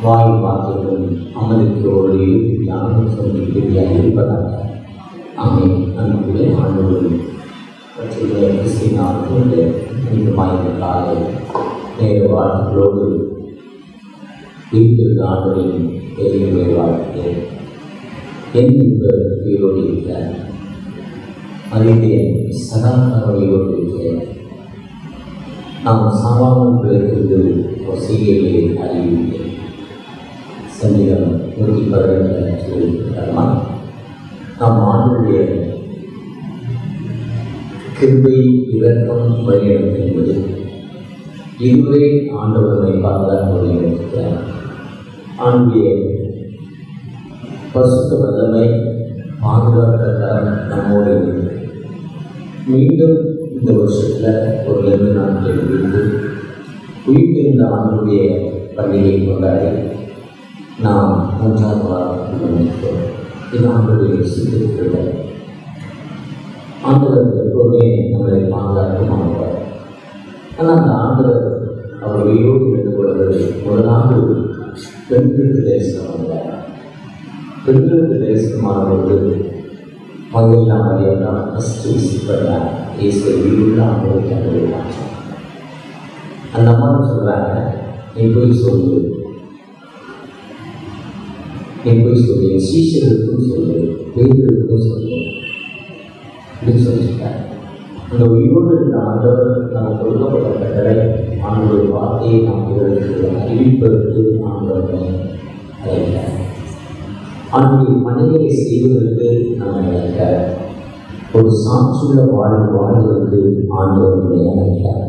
வாய் வார்த்தைகளும் அமலுக்கோடு ஞானம் சொல்லியாக இருப்பதாக அவை நம்முடைய ஆண்டவரும் கிறிஸ்தினாருடைய புனிதமாயிருந்த காலை நேர வாழ்க்கைகளோடு இருக்கிற ஆண்டவரின் பெரிய வாழ்க்கை என் உயிரோடு இருக்க அறிவியல் சதாகாரோடு இருக்க நாம் சாவாமல் பிறகு ஒரு செய்தியை அறிவிக்கிறேன். சங்கீதம் 112 சொல்லியிருக்கிறார்களா, நாம் ஆண்டுடைய கிருபை இரக்கம் வழிநடத்தும் என்பது இதுவரை ஆண்டவர்களை பாதுகாப்பு வழிநடத்துகிறார். ஆண்டுடைய பசுத்த வல்லமை பாதுகாக்கிறார் நம்மோடு. மீண்டும் இந்த வருஷத்தில் ஒரு 2 நாட்கள் இருந்து உயிர்த்திருந்த ஆண்டுடைய பண்டிகை கொண்டாடி நாம் 3ஆவது வாரம் இது ஆண்டுடைய சித்திருக்கிறது. ஆண்டவர் எப்போதுமே நம்மளை பாதுகாக்கமானவர். ஆனால் அந்த ஆண்டவர் அவர் உயிரோடு எடுத்துக்கொள்வது முதலாவது பெண்களுக்கு தரிசனமானவர். பெண்களுக்கு தரிசனமானவர்கள் மகிழ்லாம் அறியலாம் ஃபஸ்ட்டு விசிப்பட்டார் இயேசு உயிருள்ள ஆண்டவருக்கு அனுபவிப்பாங்க. அந்த அம்மா சொல்கிறாங்க, நீ போய் சொல்லு என் சீஷர்களுக்கும் சொல்லு, பேர்களுக்கும் சொல்லு அப்படின்னு சொல்லியிருக்காங்க. அந்த உயிரோடு இருந்த ஆண்டவர் நாம் கொடுக்கப்பட்ட கட்டளை ஆண்டோடைய வார்த்தையை நாம் பிறருக்கு அறிவிப்பதற்கு ஆண்டவரை அழைக்கிறார். ஆண்டுடைய பணிகளை செய்வதற்கு நாம் அழைக்கிறார். ஒரு சாட்சியுள்ள வாழ்வதற்கு ஆண்டவர்களை அழைக்கிறார்.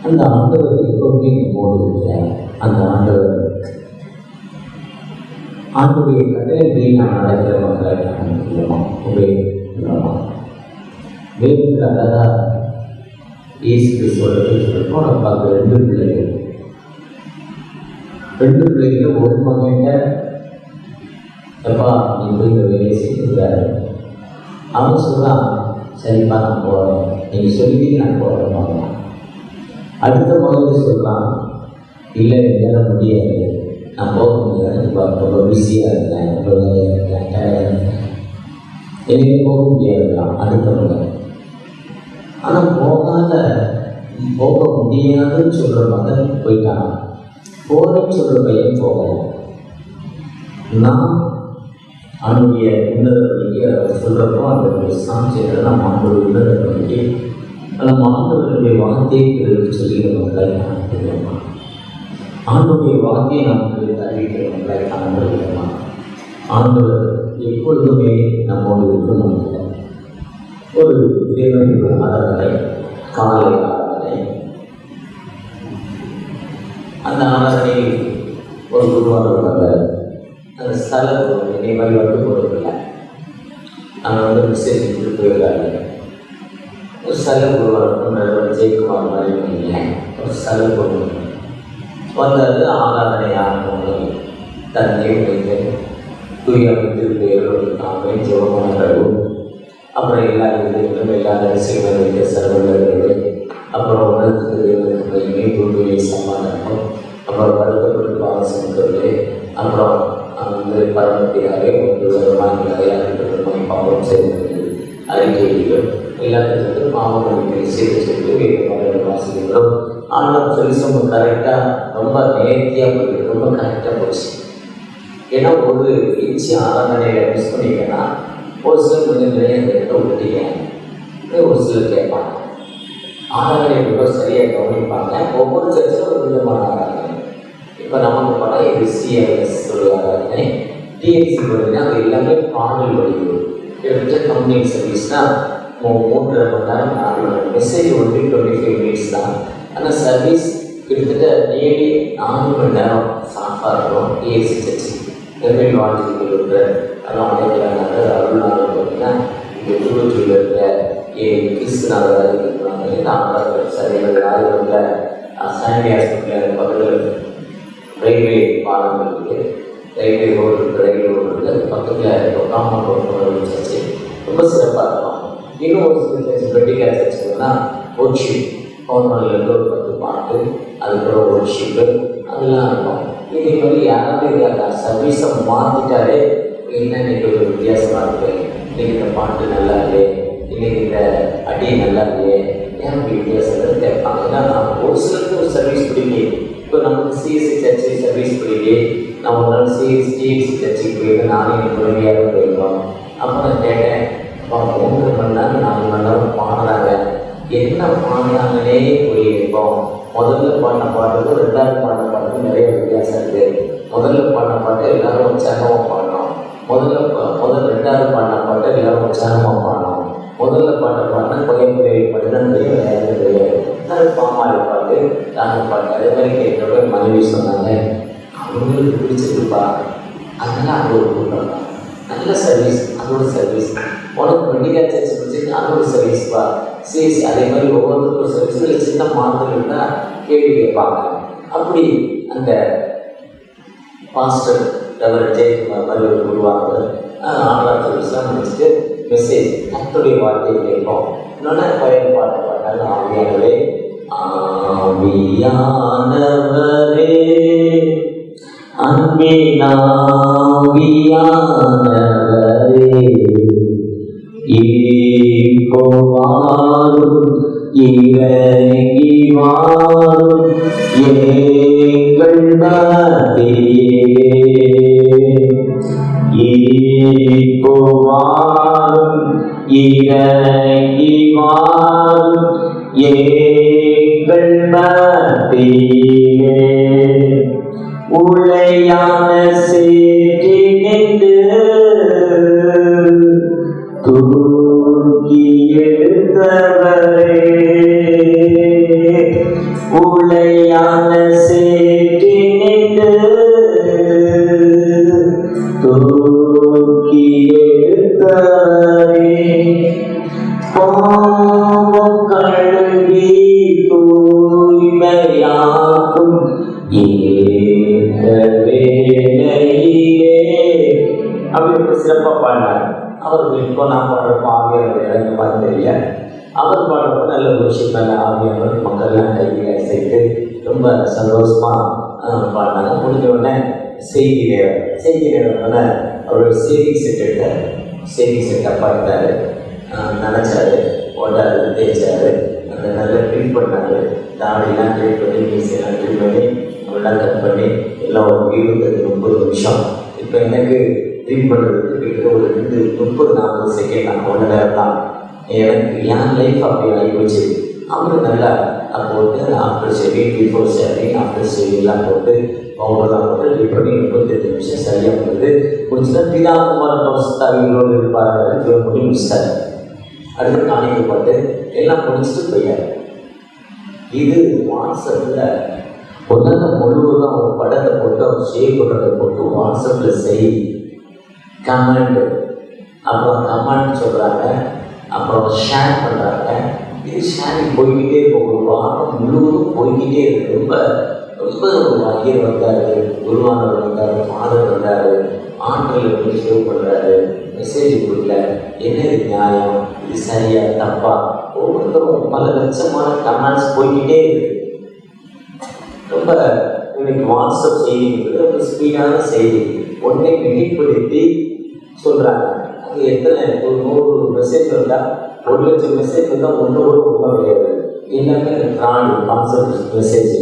அந்த ஆண்டவர் எப்பவுமே நம்மோடு இருக்கிறார். அந்த ஆண்டுடைய கட்டளைகளை நாம் அழைக்கிற மக்களை வேதத்தில் அழகாக இயேசு சொல்றப்போ நம்ம பார்க்க 2 பிள்ளைகள். 2 பிள்ளைகள் ஒரு மகன்கிட்ட எப்பா நீ போய் இந்த வேலையை செஞ்சுக்கிறாரு. அவன் சொல்கிறான், சரிப்பா நான் போகிறேன், நீங்கள் சொல்லிட்டீங்க நான் போகிறேன். அடுத்த மகன் சொல்கிறான், இல்லை என்னால் முடியாது, நான் போக முடியாது, ரொம்ப பிஸியாக இருக்கேன், ரொம்ப டயர்டாக இருக்கேன், எங்கே போக முடியாதுதான் அடுத்த மகன். ஆனால் போக முடியாதுன்னு சொல்கிற மகன் போயிட்டான், போகிறேன்னு சொல்கிற பையன் போகலாம். நான் அவனுடைய உன்னத பணிக்கு அவர் சொல்கிறப்போ அந்த சாட்சியை நம்ம ஆண்டோட உன்னத பணிக்கு நம்ம ஆண்டவர்களுடைய வார்த்தையை சொல்லிக்கிறவங்களை காணப்படுகிறோமா? ஆண்டோடைய வார்த்தையை நமக்கு அறிவிக்கிறவங்களை காணப்படுகிறோமா? ஆண்டவர் எப்பொழுதுமே நம்மோடு இருக்கணும். ஒரு இறைவனுடைய ஆராதனை, காலை ஆராதனை. அந்த ஆராதனை ஒரு குருவாக அந்த ஸ்தலம் நினைவாக வந்து போகிறதில்லை. நாங்கள் மெசேஜ் கொடுத்து போயிருக்காங்க. ஒரு ஸ்தலம் குருவாக ஜெயக்குமார் மாதிரி இல்லை, ஒரு ஸ்தலம் கொண்டு வந்தது. ஆராதனை ஆரம்பம் தந்தை வைத்து தூய திருப்பேருக்காக ஜெபமானவர்கள், அப்புறம் எல்லா இதுகளும் எல்லா ரசிகர்கள் வைத்து சர்வர்கள், அப்புறம் உணர்த்துக்கு குருவியை சமாதானம், அப்புறம் வருத்தப்பட்டு பாவசங்கள், அப்புறம் அந்த பரமத்தியாரே மாநிலமாய் பாவம் செய்வது அறிக்கைகள் எல்லாத்துக்கும் பாவங்களை செய்து வேறு வாசிக்கிறோம். ஆனால் சொல்லி கரெக்டாக ரொம்ப நேர்த்தியாக போயிருக்கு, ரொம்ப கரெக்டாக போச்சு. ஏன்னா ஒரு இன்ச்சு ஆராதனையில் மிஸ் பண்ணிங்கன்னா ஒரு சிலர் கொஞ்சம் நிறைய அந்த இடத்த விட்டுட்டீங்க, ஒரு சிலர் கேட்பாங்க. ஆராதனை ரொம்ப சரியாக கவனிப்பாங்க. ஒவ்வொரு சர்ச்சிலும் ஒரு விதமான ஆராதனை. இப்போ நமக்கு படம் இது சிஎல்எஸ் ஆராதனை, டிஎன்சி பார்த்தீங்கன்னா அது எல்லாமே பாடல் வடிவு. கிட்டத்தட்ட கம்யூனிட்டி சர்வீஸ்னால் 3.5 மணி நேரம் 4 மணி நேரம், மெசேஜ் ஒன்லி 25 மினிட்ஸ் தான். ஆனால் சர்வீஸ் கிட்டத்தட்ட டெய்லி 4 மணி நேரம் சாஃபாக இருக்கும். டிஎன்சி சர்ச்சு நெல்வேலி வாழ்க்கை இருக்கிற அதெல்லாம் அனைக்கிறாங்க. அருள்நாள் பார்த்தீங்கன்னா இங்கே திருவொற்றியில் இருக்கிற கிறிஸ்துநாதர் இருக்கிறாங்க. ஆண்டாளர் சரியாக ஆய்வுல சாண்டி ஹாஸ்பிட்டல் பக்கத்தில் ரயில்வே பாலம் இருக்குது, ரயில்வே ரோடு இருக்குது, ரயில்வே ரோடு இருக்குது, பக்கத்தில் காம்பவுண்ட் ரோடு சர்ச்சு ரொம்ப சிறப்பாக இருக்கும். இன்னும் ஒரு சில சர்ச்சு வெட்டிக்கார சர்ச்சுன்னா ஒர்க்ஷிப், பவுன்மணிலேருந்து ஒரு 10 பாட்டு, அதுக்கப்புறம் ஒர்க்ஷிப்பு அதெல்லாம் இருக்கும். இதே மாதிரி யாராவது சர்வீஸை மாற்றிட்டாலே என்ன இன்னைக்கு ஒரு வித்தியாசமாக இருக்கு, இன்னைக்கு இந்த பாட்டு நல்லா இல்லையே, இன்னைக்கு இந்த அடி நல்லா இல்லையே, ஏன் வித்தியாசம் கேட்பாங்க. ஏன்னா நான் ஒரு சிலருக்கு ஒரு சர்வீஸ் பிடிக்கும். இப்போ நமக்கு சிஎஸ்சி சர்ச்சு சர்வீஸ் பிடிக்கும். நான் ஒரு நாள் டிஎஸ்சி சர்ச்சுக்கு போயிட்டு நானே என் குழந்தையாக போயிருந்தோம். அப்போ நான் கேட்டேன், அப்போ 3 மணி நேரம் 4 மணி நேரம் பாடுறாங்க, என்ன பாடுறாங்கன்னே புரியிருப்போம். முதல்ல பாடின பாட்டுக்கும் 2வது பாடின பாட்டுக்கும் நிறைய வித்தியாசம் இருக்குது. முதல்ல பாடின பாட்டு எல்லோரும் உற்சாகமாக பாடணும், முதல் 2வது பாடின பாட்டு எல்லோரும் உற்சாகமாக பாடணும், முதல்ல பாடின குறைய பாட்டுதான் தெரியும், வேறு தெரியாது. அது பாமாரி பாட்டு, ராக பாட்டு. அதே மாதிரி என்னோட மனைவி சொன்னாங்க, அவங்களுக்கு பிடிச்சிருப்பா, அதனால் அது ஒரு கூட்டம் நல்ல சர்வீஸ், அதோட சர்வீஸ். உனக்கு மெடிக்கல் சர்வீஸ் பிடிச்சிருக்கு, அது ஒரு சர்வீஸ்ப்பா. சரி, அதே மாதிரி ஒவ்வொருத்தருக்கும் சர்வீஸ் இல்லை, சின்ன மாற்றங்கள் தான் கேள்வி கேட்பாங்க. அப்படி அந்த பாஸ்டர் ரெவரண்ட் ஜெயக்குமார் மாதிரி ஒரு உருவாங்க. ஆன்லைன் சர்வீஸ்லாம் முடிச்சுட்டு மெசேஜ் கர்த்தருடைய வார்த்தையை கேட்போம். இன்னொன்று பயன் பாட்டை பாட்டாங்க, ஆவியானவரே ஆவியானவரே அன்பினாவியானவரே இப்போ வாரும் இறங்கி வாரும் எங்கள் மத்தியே, இப்போ வாரும் இறங்கி வாரும் எங்கள் மத்தியே, உளையான சேற்றி நின்று தூக்கி எடுத்தவரே, உளையான சேற்றி நின்று தூக்கி எடுத்தவரே, பாவம் கழுவி தூய்மையாக்கும் அப்படி சிறப்பாக பாடினார். அவருக்கு இப்போ நான் பாடுறப்போ ஆவியானவர் இறங்க மாதிரி தெரியல. அவர் பாடுறப்போ நல்ல விஷயம், நல்ல ஆவியானவர் மக்கள்லாம் கையை சேர்த்து ரொம்ப சந்தோஷமாக பாடினாங்க. முடிஞ்ச உடனே செய்தி நேரம் அவரோட சேவிங் செட் எடுத்தார். சேவிங் செட் அப்பா இருந்தார், நினச்சாரு, ஓட்டாரு, தேய்ச்சாரு, அந்த நல்லா ட்ரீட் பண்ணாரு. தாடிலாம் ட்ரீட் பண்ணி, மீசையெல்லாம் ட்ரீட் பண்ணி, அவெல்லாம் கட் பண்ணி எல்லாம் ஒரு 20-30 நிமிஷம். இப்போ எனக்கு ட்ரீட் பண்ணுறதுக்கு கிட்ட ஒரு 30-40 செகண்ட் நான் 1 நேரம் தான். எனக்கு என் லைஃப் அப்படி ஆகிப்போச்சு. அவரு நல்லா போட்டு after shaving, before shaving, after ஷேவிங்லாம் போட்டு பவுடர்லாம் போட்டு ட்ரீட் பண்ணி 38 நிமிஷம் சரியாக போகுது. முடிச்சுட்டா பிதாகுமார் பரிசுத்தாவிகளோடு இருப்பார் ஜோம் பண்ணி முடிச்சிட்டாரு. அடுத்து காணிக்கை பாட்டு எல்லாம் முடிச்சுட்டு போயார். இது வாட்ஸ்அப்பில் உலகம் முழுவதும் ஒரு படத்தை போட்டு அவர் ஷேர் பண்ணுறதை போட்டு வாட்ஸ்அப்பில் செய்தி கமெண்ட், அப்புறம் கமெண்ட் சொல்கிறாங்க, அப்புறம் ஷேர் பண்ணுறாங்க. இது ஷேரிங் போய்கிட்டே போகும், வாரம் முழுவதும் போய்கிட்டே இருக்கு. ரொம்ப ரொம்ப ஒரு ஐயர் வந்தார், குருவானவர் வந்தார், ஃபாதர் வந்தார், ஆண்கள் எப்படி சேவ் பண்ணுறாரு, மெசேஜ் கொடுக்கல, என்ன இது நியாயம், இது சரியா தப்பா, ஒவ்வொருத்தரும் பல லட்சமான கமெண்ட்ஸ் போய்கிட்டே இருக்கு. ரொம்ப இன்னைக்கு வாட்ஸ்அப் செய்திங்கிறது ரொம்ப ஸ்பீடான செய்தி. ஒன்றை வெளிப்படுத்தி சொல்கிறாங்க. அது எத்தனை ஒரு 100 மெசேஜ் வந்தால் 1,00,000 மெசேஜ் வந்தால் ஒன்று கூட உண்மை கிடையாது. எல்லாமே ஃப்ராடு வாட்ஸ்அப் மெசேஜ்.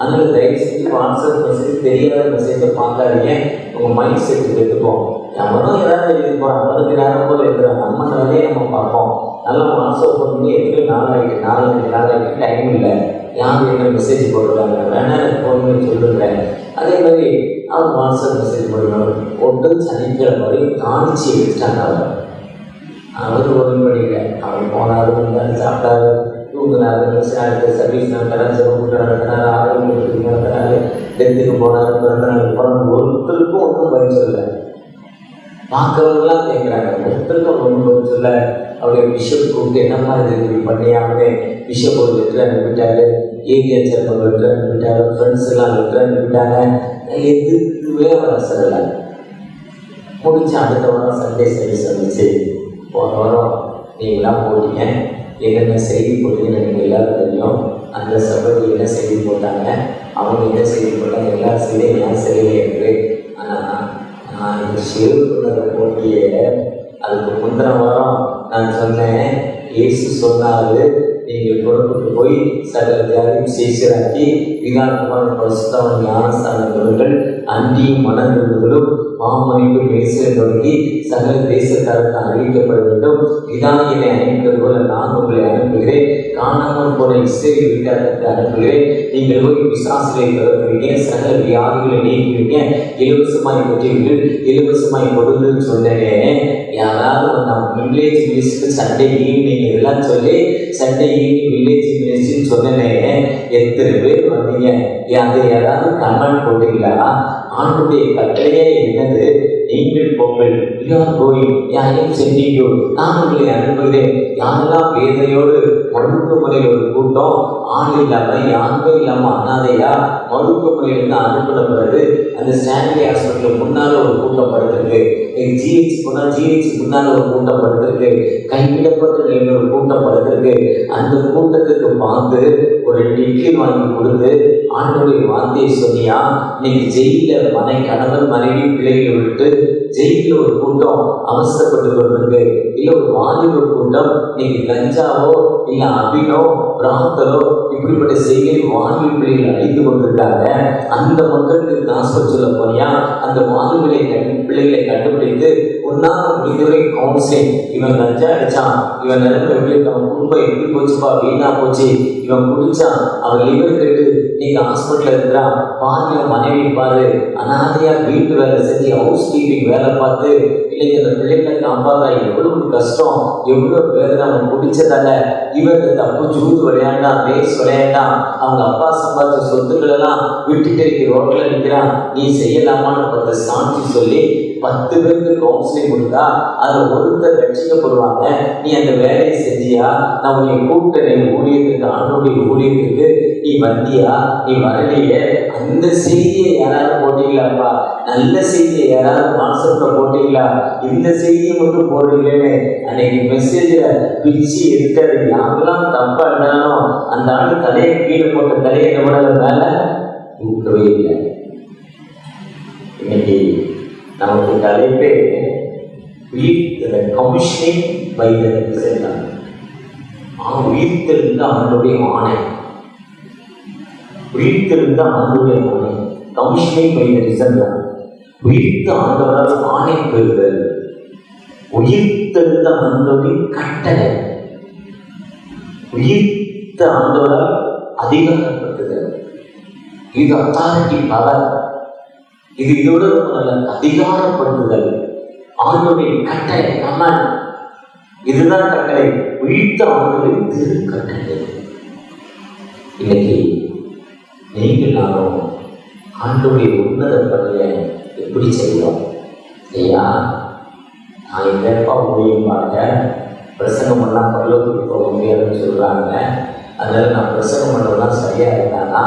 அதனால் தயவு செஞ்சு வாட்ஸ்அப் மெசேஜ் தெரியாத மெசேஜை பார்க்காதீங்க. உங்கள் மைண்ட் செட் எடுத்துப்போம். நம்மளும் ஏதாவது எழுதிப்போம், அவருக்கு நேரம் போல் எழுதுறாங்க, நம்ம வேலையை நம்ம பார்ப்போம். நல்லா வாட்ஸ்அப் பண்ணி எப்படி நாளாகிட்டு டைம் இல்லை, யார் என்ன மெசேஜ் போடுறாங்க, வேணா எனக்கு ஃபோன் பண்ணி சொல்லுறேன். அதே மாதிரி அவர் வாட்ஸ்அப் மெசேஜ் போடுறாங்க. ஒன்று சனிக்கிழமை வரையும் காணிச்சி எடுத்துட்டாங்க. அவர் ஒன்றும் பண்ணிக்கல. அவர் போனார், வந்தார், சாப்பிட்டாரு, தூங்குனாரு, அடுத்த சர்வீஸ் நடத்துறாரு, சிவப்பு நடத்துறாரு, ஆரோக்கியத்துக்கு நடத்துறாரு, டென்த்துக்கு போனார், பிறந்தநாளுக்கு போனார். ஒருத்தருக்கும் ஒன்றும் பதில் சொல்லலை. பார்க்கறவங்களாம் கேட்குறாங்க, ஒருத்தருக்கும் ஒன்றும் பதில் சொல்ல. அவருடைய பிஷப் கூப்பிட்டு என்னம்மா இது இப்படி பண்ணியாமே, பிஷப் ஒரு லெட்டர் அனுப்பிட்டாரு, ஏரியா சேர்மன் லெட்டர் அனுப்பிட்டாரு, ஃப்ரெண்ட்ஸ் எல்லாம் லெட்டர் அனுப்பிட்டாங்க. எதுக்குமே அவர் சொல்லலை. முடிஞ்சு அடுத்த வாரம் சண்டே சர்வீஸ் வந்துச்சு. போன வாரம் நீங்களாம் போட்டீங்க, என்னென்ன செய்தி போட்டீங்கன்னு எனக்கு எல்லாரும் தெரியும். அந்த சபைக்கு என்ன செய்தி போட்டாங்க, அவங்க என்ன செய்யப்பட்டாங்க, எல்லா செய்தியும் நான் செய்யலை என்று. ஆனால் நான் இந்த ஷேர் பண்ணதை போட்டியே அதுக்கு முந்தின வாரம் நான் சொன்னேன், இயேசு சொன்னாரு, நீங்கள் புறப்பட்டு போய் சகல ஜாதியும் சீஷராக்கி விகாரமான பரிசுத்தவான் ஞானஸ்தானங்கள் அன்றியும் மனங்களும் மாமணிப்பு மேசை தொடங்கி சகல தேசத்தாருக்கு அறிவிக்கப்பட வேண்டும். இதான் என்னை அனுப்பியது போல நான் உங்களை அனுப்புகிறேன். காணாமல் போன இஸ்ரேல் வீட்டாருக்கு அனுப்புகிறேன். நீங்கள் போய் விசுவாசிகளை திறக்கிறீங்க, சகல வியாதிகளை நீக்குவீங்க, இலவசமாய் பெற்றீர்கள், இலவசமாய் கொடுங்கன்னு சொன்னேனே. யாராவது நான் வில்லேஜ் மினிஸ்ட்ரி சண்டே ஈவினிங் இதெல்லாம் சொல்லி சண்டே ஈவினிங் வில்லேஜ் மினிஸ்ட்ரின்னு சொன்னேனே, எத்தனை பேர் வந்தீங்க? அதை யாராவது கமெண்ட் போட்டீங்களா? ஆண்டுடைய கட்டளையே என்னது? நீங்கள் பொங்கல் யாரையும் செஞ்சீங்கோ, நான் உங்களை அனுப்புகிறேன். யாரெல்லாம் வேதனையோடு மருத்துவமனையில் ஒரு கூட்டம், ஆள் இல்லாமல் யாருமே இல்லாமல் அனாதையா மருத்துவமனையிலிருந்து அனுப்பின பிறகு அந்த ஸ்டான்லி ஹாஸ்பிட்டல் முன்னால் ஒரு கூட்டம் படுத்திருக்கு, ஜிஹெச் போனால் ஜிஹெச் முன்னால் ஒரு கூட்டம் படுத்திருக்கு, கைவிடப்பட்ட நிலையில் ஒரு கூட்டம் படுத்திருக்கு. அந்த கூட்டத்துக்கு பார்த்து ஒரு 2 இட்லி வாங்கி கொடுத்து ஆண்டோடைய வார்த்தையை சொன்னியா? இன்னைக்கு ஜெயிலில் கணவன் மனைவி பிள்ளைகளை விட்டு ஜெயிலில் ஒரு கூட்டம் அவசரப்பட்டு கொண்டிருக்கு. இல்லை ஒரு வாலிப கூட்டம் இன்னைக்கு கஞ்சாவோ இல்லை அபினோ பிராத்தலோ இப்படிப்பட்ட செய்கை வாலிப பிள்ளைகள் அழிந்து கொண்டிருக்காங்க. அந்த மக்களுக்கு காசு சொல்ல போனியா? அந்த வாலிப பிள்ளைகளை கண்டுபிடித்து உன்னால முடிந்தவரை கவுன்சிலிங், இவன் கஞ்சா அடிச்சான், இவன் நிலைமை எப்படி, அவன் குடும்பம் எப்படி போச்சுப்பா, வீணா போச்சு, இவன் குடிச்சான், அவன் லிவர் கெட்டு நீங்க ஹாஸ்பிட்டல் இருக்கிறான், பாருங்க மனைவி பாரு, அனாதையா வீட்டு வேலை செஞ்சு ஹவுஸ் கீப்பிங் வேலை பார்த்து இல்லைங்க அந்த பிள்ளைகளை காப்பாதா, எவ்வளவு கஷ்டம், எவ்வளவு வேதனை, அவன் குடிச்சதால இவன் தப்பு ஜூது விளையாண்டான், ரேஸ் விளையாண்டான், அவங்க அப்பா சம்பாதிச்ச சொத்துக்கள் எல்லாம் விட்டுட்டு ரோட்ல நிற்கிறான், நீ செய்யலாமான்னு 10 சாட்சி சொல்லி 10 பேருக்கு கவுன்சிலிங் கொடுத்தா அதில் ஒருத்தர் ரட்சிக்கப்படுவாங்க. நீ அந்த வேலையை செஞ்சியா? நான் உன்னை கூப்பிட்டேன் ஊழியத்துக்கு, ஆண்டோடைய ஊழியத்துக்கு நீ வந்தியா? நீ வரலையே. அந்த செய்தியை யாராவது போட்டீங்களாப்பா? நல்ல செய்தியை யாராவது வாட்ஸ்அப்ல போட்டீங்களா? இந்த செய்தியை மட்டும் போடுறீங்களே. அன்னைக்கு மெசேஜில் பிரிச்சு இருக்கிறது யாரெல்லாம் தப்பா இருந்தாலும் அந்த ஆள் தலையை கீழே போட்ட தலையை நம்மளோட மேலே கூப்பிடவே இல்லை. இன்னைக்கு நமக்கு தலைப்பே கமிஷனிங் பை தி ரிசல்ட். உயிர்த்தெழுந்த ஆண்டுடைய ஆணை, உயிர்த்தெழுந்த ஆண்டுடைய ஆணை, கமிஷனிங் பை தி ரிசல்ட். உயிர்த்த ஆண்டவரால் ஆணை பெறுதல், உயிர்த்தெழுந்த ஆண்டவரின் கட்டளை, உயிர்த்த ஆண்டவரால் அதிகாரப்படுத்துதல். இது அத்தாரிட்டி பவர். இது இதோட நல்ல அதிகாரப்படுத்துதல், ஆண்டவருடைய கட்டளை, கமாண்ட். இதுதான் கட்டளை, உயிர்த்த ஆண்டவரின் திரு கட்டளை. இன்னைக்கு நீங்கள் நானும் ஆண்டவருடைய உன்னத பணியை எப்படி செய்வோம்? ஐயா, நான் எங்கப்பா முடியும் பாருங்க, பிரசங்கம் பண்ணால் பரலோகத்துக்கு போக முடியாதுன்னு சொல்கிறாங்க. அதனால நான் பிரசங்கம் பண்ணுறதுலாம் சரியாக இருந்தானா?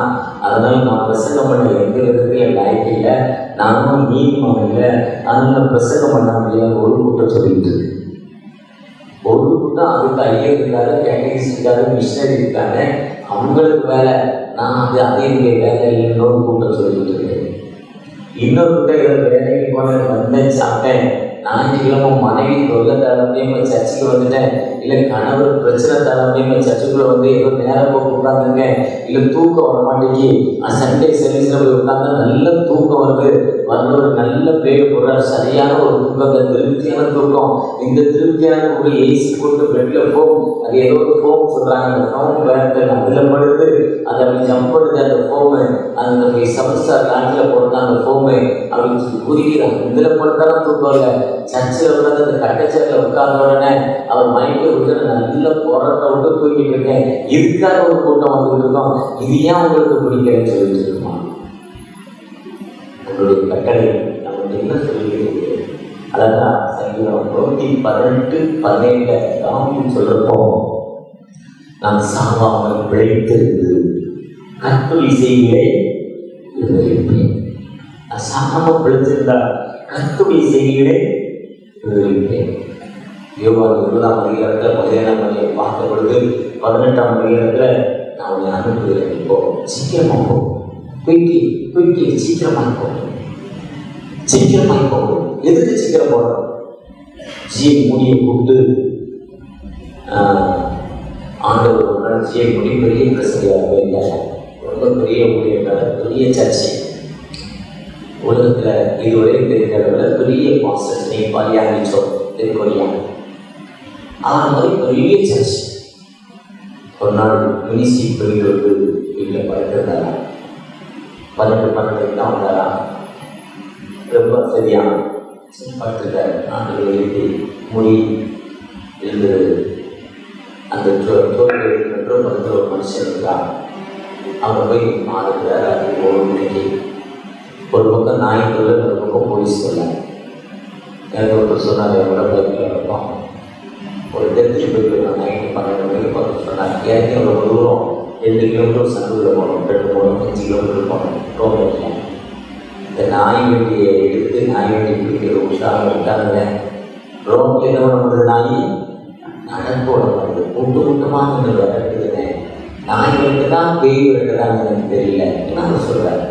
அதனால நான் பிரசங்கம் பண்ண எந்த விதத்தில் லைஃப் இல்லை, நானும் நீயும் இல்லை, அதனால பிரசங்கம் பண்ண முடியாது ஒரு கூட்டம் சொல்லிட்டு இருக்கு. ஒரு கூட்டம் அதுக்கு ஐயர் இருக்காரு, கேட்டகிரிஸ் இருக்காரு, மிஷினரி இருக்காங்க, அவங்களுக்கு வேலை, நான் அதே என்னுடைய வேலை இல்லைன்னு ஒரு கூட்டம் சொல்லிட்டு இருக்கேன். இன்னொரு கூட்டம் ஏதோ வேலைக்கு போனேன், வந்தேன், சாப்பிட்டேன், ஞாயிற்றுக்கிழமை மனைவி தொல்லை தரப்படியே சர்ச்சுக்கு வந்துட்டேன், இல்லை கணவர் பிரச்சனை தரப்படியே சர்ச்சுக்குள்ளே வந்து ஏதோ நேரம் போட்டு உட்காந்துங்க, இல்லை தூக்கம் வர மாட்டேங்கி சண்டே சர்வீஸில் போய் உட்காந்தா நல்ல தூக்கம் வருது, ஒரு நல்ல பேர் போடுறாரு, சரியான ஒரு தூக்கம், திருப்தியான தூக்கம். இந்த திருப்தியான ஒரு ஏசி போட்டு பெட்டில் ஃபோம், அது ஏதோ ஒரு ஃபோம் சொல்கிறாங்க, அந்த ஃபோம் வேறு அதில் படுத்து அதை அப்படி ஜம்ப் பண்ணுது, அந்த ஃபோமு அந்த 7 ஸ்டார் லாட்டில் போட்டு அந்த ஃபோமு அப்படின்னு குறிக்கிறாங்க. இதில் படுத்தாலும் தூக்கம் இல்லை. சர்ச்சில் உட்காந்து அந்த கட்டச்சேரில் உட்கார்ந்த உடனே அவர் மைண்டை விட்டு நல்ல போராட்ட விட்டு தூக்கிட்டு இருக்கேன். இதுக்காக ஒரு கூட்டம் வந்துட்டு இருக்கோம். இது ஏன் உங்களுக்கு பிடிக்கிறேன்னு சொல்லிட்டு இருக்குமா? உங்களுடைய கட்டளை நமக்கு என்ன சொல்லிட்டு, அதான் சங்கீதம் 118:17 தாவீது சொல்றப்போ, நான் சாவாமல் பிழைத்திருந்து கர்த்தருடைய செய்தியை விவரிப்பேன். நான் சாவாமல் பிழைத்திருந்தா கர்த்தருடைய செய்திகளை விவரிப்பேன். யோவான் 20ஆம் அதிகாரத்தில் 17ஆம் மணியை பார்த்த பொழுது 18ஆம் அதிகாரத்தில் நான் உன்னை அனுப்புகிறேன், இப்போ சீக்கிரமாக போ, குயிக்லி சீக்கிரமாய் போகும். எதுக்கு சீக்கிரம் போகணும்? முடியை கூப்பிட்டு ஆண்டவர் முடி பெரிய பிரசதியாக இல்லை, ரொம்ப பெரிய ஊழியர்கள், பெரிய சர்ச்சை உலகத்தில் இதுவரை தெரிந்த அளவில் பெரிய பாஸ்டர்ஸ் நேபாளியாகிச்சோ தென்கொரியா அவன் மாதிரி பெரிய சர்ச்சை. ஒரு நாள் மினிஸ்ட்ரி போயிட்டு வந்து வீட்டில் படுத்திருந்தாரா, 12 தான் வந்தாரா, ரொம்ப சரியான படுத்திருக்காரு. ஆண்டு எழுதி முடி எழுந்து அந்த தோல் எழுதுன்ற பக்கத்தில் ஒரு மனுஷன் இருக்கா, அவங்க போய் மாறுகிறார். அது 1 மணிக்கு ஒரு பக்கம் நாய் சொல்ல, ஒரு பக்கம் போலீஸ் சொல்ல. எனக்கு ஒருத்தர் சொன்னார், என்னோட பைக்கில் இருப்போம் ஒரு டெத்துக்கு போய்ட்டு நைட்டு 12 மணிக்கு பார்த்து சொன்னார், ஏற்கனவே அவ்வளோ தூரம் 2 கிலோமீட்டர் சந்தூரில் போகணும், 5 கிலோமீட்டர் போகணும் ரோட்டில். இந்த நாய் வண்டியை எடுத்து நாய் வண்டி பிடிக்கிற உஷாரம் விட்டாங்க. ரோட்டில் என்ன பண்ணுறது, நாய் நடப்போட வருது, கூட்டமாக விரட்டுதுங்க. நாய் விரட்டு தான் பேய் விரட்டுதான்னு எனக்கு தெரியல, நான் சொல்கிறேன்.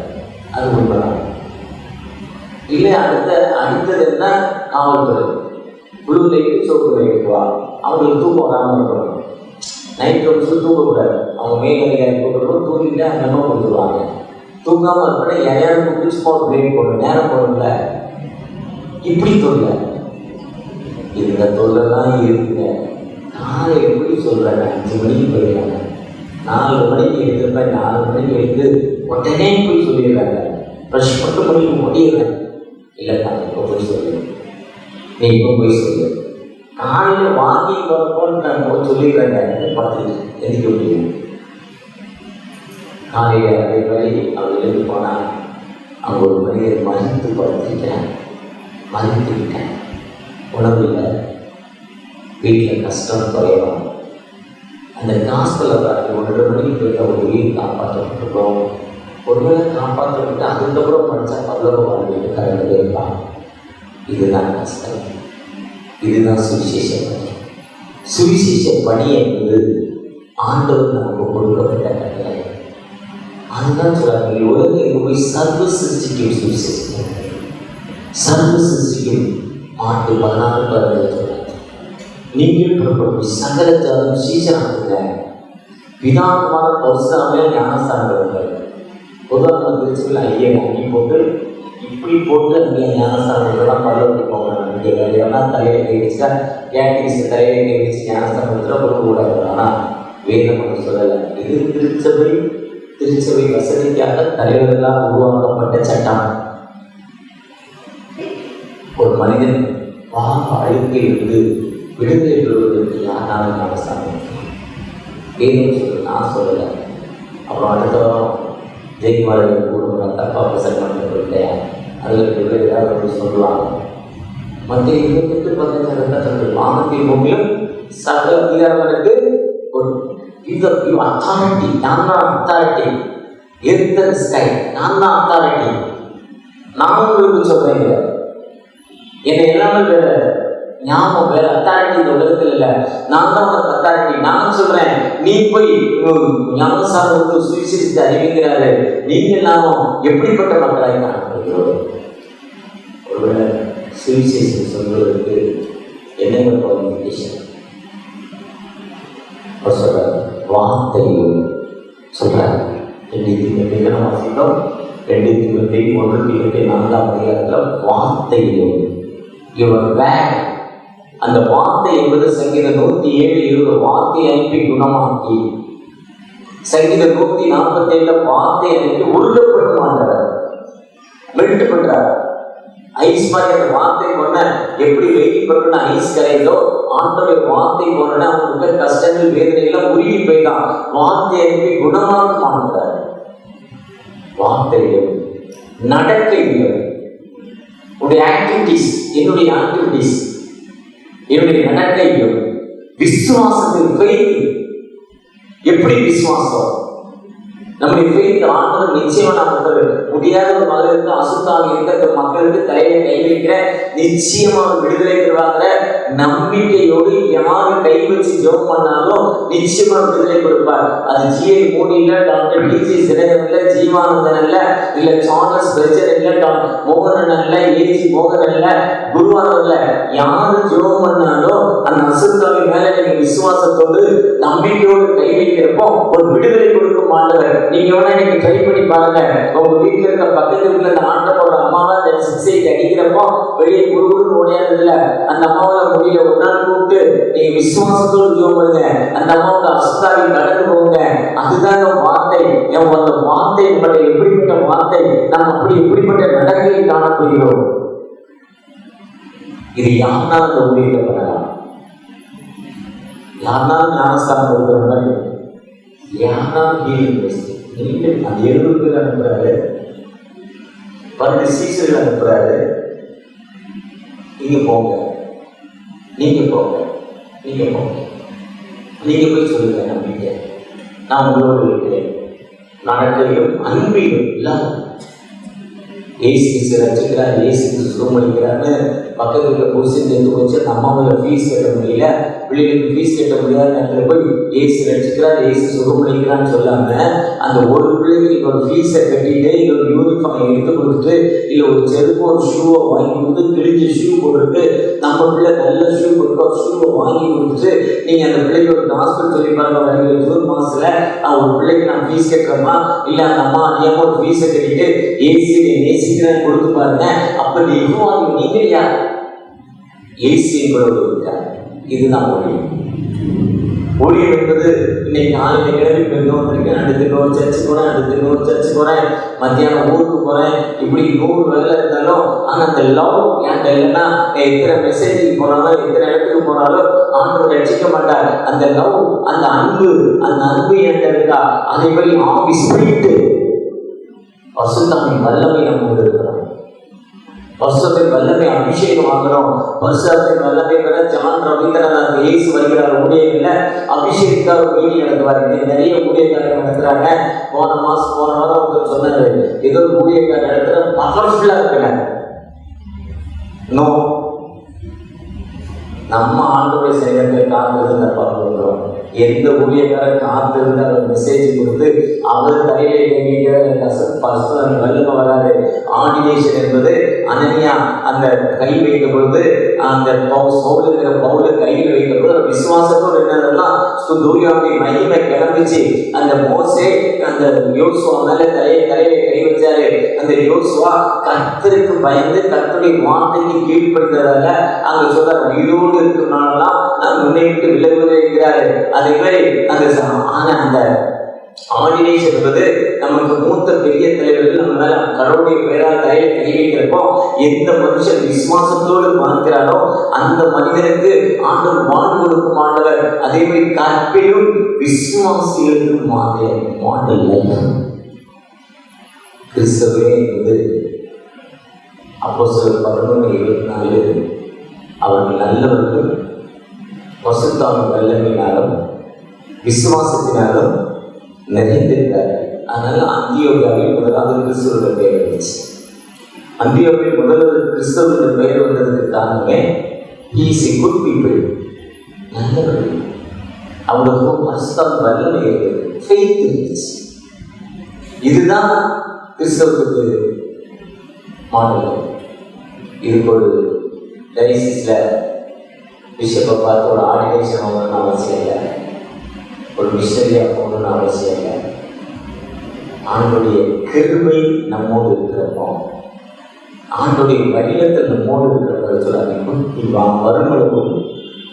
அது உண்மைதான் இல்லை. அடுத்தது என்ன, காவல்துறை ப்ளூ லைட்டு சோப்பு லைட்டு வா, அவங்களுக்கு தூக்கம் வராமல் இருக்கணும். நைட் ரோட்ஸு தூங்கக்கூடாது. அவங்க மேலதிகாரி கூப்பிட்டு தூங்கிட்டு அந்த அம்மா கொடுத்துருவாங்க. தூங்காமல் இருக்கணும். யாரையாவது பிடிச்சி போட்டு பிரேக் போடணும், நேரம் போடணும்ல. இப்படி தொல்லை, இந்த தொல்லைலாம் இருக்குங்க. காலை எப்படி சொல்கிறாங்க, 5 மணிக்கு போயிடுறாங்க, 4 மணிக்கு எடுத்துருப்பேன், 4 மணிக்கு எடுத்து உடனே போய் சொல்லிடுறாங்க. ப்ரஷ் மட்டும் பண்ணி முடியலை. இல்லைப்பா இப்போ போய் சொல்லு, நீ இப்போ போய் சொல்லு. காலையில் வாங்கி போன்னு சொல்லிடுறாங்க. பார்த்துட்டு எதிர்க்க முடியும். காலையில் அதே மாதிரி அவர் எழுதி போனால் அவங்க ஒரு மனிதர் மறித்து படுத்திருக்கேன், மறித்துக்கிட்டேன், உணவு இல்லை, வீட்டில் கஷ்டம் குறையணும். அந்த காஸ்பில் 1:30 மணிக்கு போய்ட்டு ஒரு உயிர் காப்பாற்றப்பட்டுருக்கோம். ஒருவேளை காப்பாற்றப்பட்டு அதுக்கப்புறம் படித்தா பல்லவ வாழ்க்கைக்கு கடந்து இருப்பான். இதுதான் கஷ்டம். இதுதான் சுவிசேஷ பணி. சுவிசேஷ பணி என்பது ஆண்டவர் நமக்கு கொடுக்கப்பட்ட கட்டளை. அதுதான் சொல்றாங்க, உலகிற்கு போய் சர்வ சிருஷ்டிக்கும் சுவிசேஷம், சர்வ சிருஷ்டிக்கும். மாட்டு 16 சொல்றாங்க, நீங்கள் புறப்பட்டு சகல ஜாதம் சீசனாக்குங்க, பிதாகுமான பரிசுத்தாவியால் ஞானஸ்தானம் கொடுங்கள். பொதுவாக நம்ம திருச்சியில் ஐயா அங்கி போட்டு இப்படி போட்டு அங்கே ஞானஸ்தானங்கள்லாம் பல்லவத்துக்கு போகணும். இங்கே வேலையெல்லாம் தலையில் கை வச்சுட்டா கேட்டீஸ் தலையில் கை வச்சு ஞானஸ்தானம் கொடுத்துட்டா கொடுக்கக்கூடாது. ஆனால் வேதம் ஒன்று சொல்லலை. இது திருச்சபை வசதிக்காக தலைவர்களால் உருவாக்கப்பட்ட சட்டம். ஒரு மனிதன் அழுக்கை இருந்து விடுதலை பெறுவதற்கு யாராலும் ஞானஸ்தானம் வேதம் சொல்லு, நான் சொல்லலை. அப்புறம் அடுத்த வாரம் ஜெயக்குமார் கூட தப்பாக பிரசன் பண்ணுறது இல்லையா, அதில் ஏதாவது சொல்லுவாங்க. மற்ற 28-15 வானத்தை முக்கிலும் சகல அதிகாரங்களுக்கு ஒரு அத்தாரிட்டி. நான் தான் அத்தாரிட்டி. எர்த் அண்ட் ஸ்கை, நான் தான் அத்தாரிட்டி. நான் உங்களுக்கு சொல்றேங்க, என்னை எல்லாமே வேற ஞாபகம் வேற அத்தாரிட்டி இந்த உலகத்தில் இல்லை. நான் தான் உனக்கு அத்தாரிட்டி. நான் சொல்றேன், நீ போய் ஞானசாரத்தை சுவிசேஷத்தை அறிவிக்கிறாரு. நீங்க நானும் எப்படிப்பட்ட மக்களாக காணப்படுகிறோம்? ஒருவேளை சுவிசேஷம் சொல்வதற்கு என்னென்ன குவாலிஃபிகேஷன் சொல்ற வார்த்தையும் சொல்றாரு. 2 தீமோத்தேயு வாசித்தோம். 2 தீமோத்தேயு 1-4 வார்த்தையும் யுவர் வேர்ட். அந்த வார்த்தை என்பது சங்கீதம் 107:20 வார்த்தை அனுப்பி குணமாக்கி, சங்கீதம் 147 வார்த்தை அனுப்பி உருளப்பட்டு மாட்டார், மெல்ட் பண்றார். ஐஸ் மாதிரி அந்த வார்த்தை போன எப்படி வெயிட் பண்ண ஐஸ் கரைந்தோ, ஆண்டோடைய வார்த்தை போன அவங்களுக்கு கஷ்டங்கள் வேதனைகள் உருகி போய்தான் வார்த்தை அனுப்பி குணமாக்க மாட்டார். வார்த்தைகள் நடக்கைகள், உடைய ஆக்டிவிட்டிஸ், என்னுடைய ஆக்டிவிட்டிஸ், என்னுடைய நடக்கைகள், விசுவாசத்தின் ஃபெய்த். எப்படி விசுவாசம்? நம்முடைய ஃபெய்த் ஆண்டவர் நிச்சயமாக முடியாத ஒரு மகளுக்கு, அசுத்தால் இருக்கிற மக்களுக்கு தலையில கை வைக்கிற, நிச்சயமாக விடுதலை பெறுவாங்க, நம்பிக்கையோடு யாரு கை வச்சு ஜெபம் பண்ணாலும் நிச்சயமா விடுதலை கொடுப்பார். அது ஜிஐ மூடி இல்ல, டாக்டர் டிசி சிறகன் இல்ல, ஜீவானந்தன் இல்ல, இல்ல சார்லஸ் பெர்ஜர் இல்ல, மோகனன் இல்ல, ஏஜி மோகன் இல்ல, குருவானவர் இல்ல, யாரு ஜெபம் பண்ணாலும் அந்த அசுத்தாவின் மேல நீங்க விசுவாசத்தோடு நம்பிக்கையோடு கை வைக்கிறப்போ ஒரு விடுதலை கொடுக்கும் ஆண்டவர். நீங்க வேணா இன்னைக்கு ட்ரை பண்ணி பாருங்க. உங்க வீட்டுல இருக்க பக்கத்து வீட்டுல அந்த ஆண்டவரோட அம்மாவை அந்த சிக்ஸைக்கு அடிக்கிறப்போ வெளியே குடுகுடுன்னு ஓடியாதுல, அந்த அம்மாவோட முடியல ஒரு நாள் கூப்பிட்டு நீங்க விசுவாசத்தோடு ஜெபம் பண்ணுங்க, அந்த அம்மாவோட அசுத்தாவின் கடந்து போங்க. அதுதாங்க வார்த்தை. அந்த வார்த்தை உங்களை எப்படிப்பட்ட வார்த்தை, நாம் அப்படி எப்படிப்பட்ட நடக்கையை காணப்படுகிறோம். இது யாருனாலும் அந்த ஊழியத்தை பண்ணலாம், யாருனாலும் ஞானஸ்தானம் கொடுக்குற மாதிரி, யாருனாலும் ஹீலிங் அந்த 70 பேர் அனுப்புறாரு, 12 சீசர்கள் அனுப்புறாரு. நீங்க போங்க, நீங்க போங்க, நீங்க போங்க, நீங்க போய் சொல்லுங்க நம்பிக்கை, நான் உங்களோடு இருக்கிறேன், நடக்கையும் அன்பிலும் இல்லாம ஏசி ரசிக்கிறார், ஏசி சுகமளிக்கிறார்னு பக்கத்தில் இருக்க புருஷன் சேர்ந்து போச்சு. அந்த அம்மாவோட ஃபீஸ் கட்ட முடியல, பிள்ளைகளுக்கு ஃபீஸ் கட்ட முடியாத நேரத்தில் போய் ஏசி ரசிக்கிறார், ஏசி சுகமளிக்கிறான்னு சொல்லாம அந்த ஒரு பிள்ளைக்கு நீங்கள் ஒரு ஃபீஸை கட்டிட்டு இல்லை ஒரு யூனிஃபார்ம் எடுத்து கொடுத்துட்டு இல்லை ஒரு செருப்பு ஒரு ஷூவை வாங்கி கொடுத்து கிழிஞ்ச ஷூ போட்டுருக்கு நம்ம பிள்ளை நல்ல ஷூ கொடுக்க ஷூவை வாங்கி கொடுத்துட்டு நீங்கள் அந்த பிள்ளைக்கு ஒரு ஹாஸ்பிட்டல் சொல்லி பாருங்க, வருகிற ஜூன் மாதத்தில் நான் ஒரு பிள்ளைக்கு நான் ஃபீஸ் கட்டுறேம்மா, இல்லை அந்த அம்மா அநியமாக ஒரு ஃபீஸை கட்டிட்டு ஏசி நேசிக்கிறேன்னு கொடுத்து பாருங்க. அப்போ நீங்கள் யார்? ஏசி என்பது இதுதான் ஊழியம். ஊழியம் என்பது இன்னைக்கு காலையில கிளம்பி போயிருந்தோம், அடுத்து இன்னொரு சர்ச்சு போறேன், அடுத்து இன்னொரு சர்ச்சு போறேன், மத்தியானம் ஊருக்கு போறேன், இப்படி 100 வேலை இருந்தாலும் ஆனா அந்த லவ் என்கிட்ட இல்லைன்னா எத்தனை மெசேஜுக்கு போனாலும் எத்தனை இடத்துக்கு போனாலும் ஆண்டவர் ரட்சிக்க மாட்டார். அந்த லவ், அந்த அன்பு என்கிட்ட இருக்கா? அதே மாதிரி ஆவி ஸ்பிரிட் பசுத்தாவின் வல்லமை நம்ம இருக்கிறோம். பரிசுத்த வல்லமை அபிஷேகம் வாங்குறோம். பரிசுத்த வல்லமை பெற ஜான் ரவீந்திரநாத் இயேசு வருகிறார் ஊழியர்கள அபிஷேகித்தார் மீறி நடத்துவார். நிறைய ஊழியக்காரர்கள் நடத்துறாங்க. போன வாரம் ஒருத்தர் சொன்னாரு, ஏதோ ஊழியக்காரர் நடத்துற பவர்ஃபுல்லா இருக்கல. நோ, நம்ம ஆண்டோடைய செயலத்தை காத்திருந்த பார்க்கிறோம். எந்த ஊழியக்காரர் காத்திருந்து அவர் மெசேஜ் கொடுத்து அவர் தலையில வல்லமை வராது. ஆர்டினேஷன் என்பது அனனியா அந்த கை வைத்த பொழுது அந்த பவுல கையில் வைத்த பொழுது விசுவாசத்தோடு என்னதெல்லாம் தூயாவின் மகிமை கிளம்பிச்சு. அந்த மோசே அந்த யோசுவா மேல தலையில கை வச்சாரு. அந்த யோசுவா கர்த்தருக்கு பயந்து கர்த்தருடைய வார்த்தைக்கு கீழ்ப்படுத்துறதால அங்க சொல்றாரு, உயிரோடு இருக்கிறனாலதான் நான் முன்னை விட்டு விலகுவதே இருக்கிறாரு. அதே மாதிரி அந்த ஆர்டினேஷன் என்பது நமக்கு மூத்த பெரிய தலைவர்கள் நம்ம மேல கடவுளுடைய பெயரால் தலையில கை வைக்கிறப்போ எந்த மனுஷன் விசுவாசத்தோடு பார்க்கிறாரோ அந்த மனிதனுக்கு ஆண்டவர் வாழ்வு கொடுக்கும் ஆண்டவர். அதே மாதிரி கற்பிலும் விசுவாசிகளுக்கு மாடல் கிறிஸ்தவே என்பது அப்போஸ்தலர் 11:24 அவர்கள் நல்லவர்கள் பசுத்தாவின் வல்லமையினாலும் விசுவாசத்தினாலும் நிறைந்திருக்காரு. அதனால அந்தியோகியாவில் முதலாவது கிறிஸ்துவோட பெயர் வந்துச்சு. அந்தியோகியாவில் முதலாவது கிறிஸ்துவோட பெயர் வந்ததுக்கு காரணமே he is a good people, நல்லவர்கள். அவங்களுக்கு பசுத்தாவின் வல்லமை இருந்தது, ஃபெய்த் இருந்துச்சு. இதுதான் கிறிஸ்தவத்துக்கு மாடல். இதுக்கு ஒரு டைசிஸ்ல பிஷப்பை பார்த்து ஒரு ஆர்டினேஷன் ஆகணும்னு அவசியம் இல்லை, ஒரு மிஷனரியாக போகணும்னு அவசியம் இல்லை. ஆண்டுடைய கிருபை நம்மோடு இருக்கிறப்போ, ஆண்டுடைய வடிவத்தில் நம்மோடு இருக்கிறப்ப சொல்றாங்க, வருமளவும்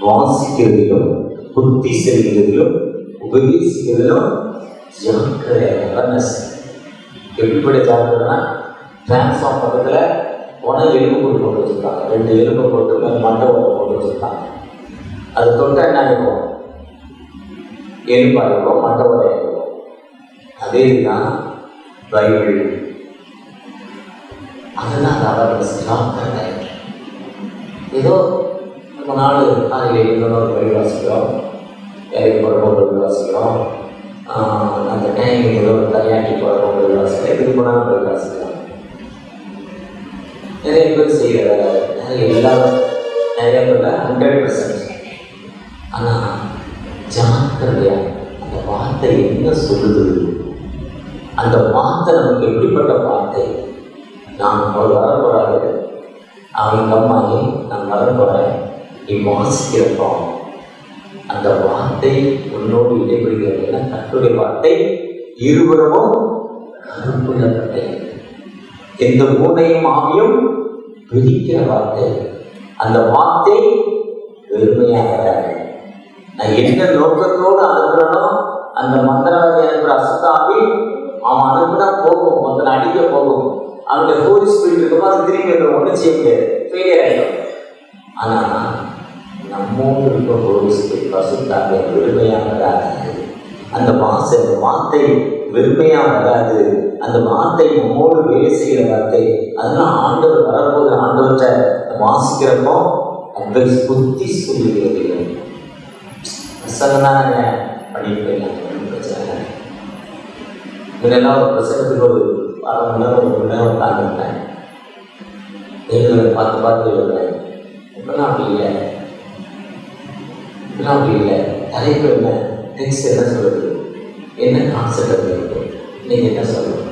வாசிக்கிறதிலும் புத்தி செல்கிறதிலும் உபதேசிக்கிறதிலும் ஜாக்கிரதை. எப்படிப்பட்ட ஜாக்கிரதைனா, டிரான்ஸ்ஃபார்ம் பக்கத்தில் உடனே எலும்பு போட்டு வச்சுருக்காங்க, 2 எலும்பு போட்டு மண்டை போட்டு வச்சுருக்காங்க. அது தொட்டால் என்ன இருக்கும்? எலும்பாயிருக்கும், மண்டை இருக்கும். அதே இதுதான் பைபிள். அதெல்லாம் அந்த அவேர்னஸ் ஜாக்கிரதை. ஏதோ நம்ம நாடு அதில் இன்னொரு பைபிள் வாசிக்கிறோம், வேலைக்கு போகிறப்போ பைபிள் வாசிக்கிறோம், அந்த டைம் ஏதோ கல்யாணி போகிறப்போ பைபிள் வாசிக்கிறோம், இதுக்கு போனால் பைபிள் வாசிக்கிறோம். நிறைய பேர் செய்கிற வேலை நிறைய பேர் 100%. ஆனால் ஜாக்கிரதையா அந்த வார்த்தை என்ன சொல்லுது, அந்த வார்த்தை நமக்கு எப்படிப்பட்ட வார்த்தை. நான் அவர் வரப்போறாரு, அவங்க அம்மாயி நான் வரப்போறேன், நீ வாசிக்கிறப்போ அந்த வார்த்தை உன்னோடு இடைபெறுகிறது. கர்த்தருடைய வார்த்தை இருபுறமும் கருப்புள்ள கட்டை, எந்த மூனையும் ஆவியும் பிரிக்கிற வார்த்தை. அந்த வார்த்தை வெறுமையாக நான் என்ன நோக்கத்தோடு அனுப்புறனோ அந்த மந்திரவாதி அனுப்புற அசுத்தாவி அவன் அனுப்புனா போகும், மொத்தம் அடிக்க போகும். அவனுடைய ஹோலி ஸ்பிரிட் இருக்கும், அது திரும்பி ஒன்றும் செய்ய முடியாது, ஃபெயிலியர் ஆகிடும். ஆனால் நம்மோடு இருக்க ஹோலி ஸ்பிரிட் அசுத்தாவி வெறுமையாக வராது. அந்த வார்த்தை வெறுமையாக வராது. அந்த வார்த்தை நம்மோடு வேலை செய்கிற வார்த்தை. அதெல்லாம் ஆண்டவர் வரப்போது ஆண்டவற்றை வாசிக்கிறப்போ அந்த புத்தி சொல்லுகிறது. பிரசங்கம்னா பண்ணிட்டு போயிடலாம், பிரச்சனை. முன்னெல்லாம் ஒரு பிரசங்கத்துக்கு ஒரு 1/2 மணி நேரம் 1 மணி நேரம் உட்காந்துருப்பேன், பார்த்து எழுதுறேன். இப்பெல்லாம் அப்படி இல்லை, தலைப்பு என்ன, டெக்ஸ்ட் என்ன சொல்லுது, என்ன கான்செப்ட் அது இருக்கு, நீங்கள் என்ன சொல்லணும்.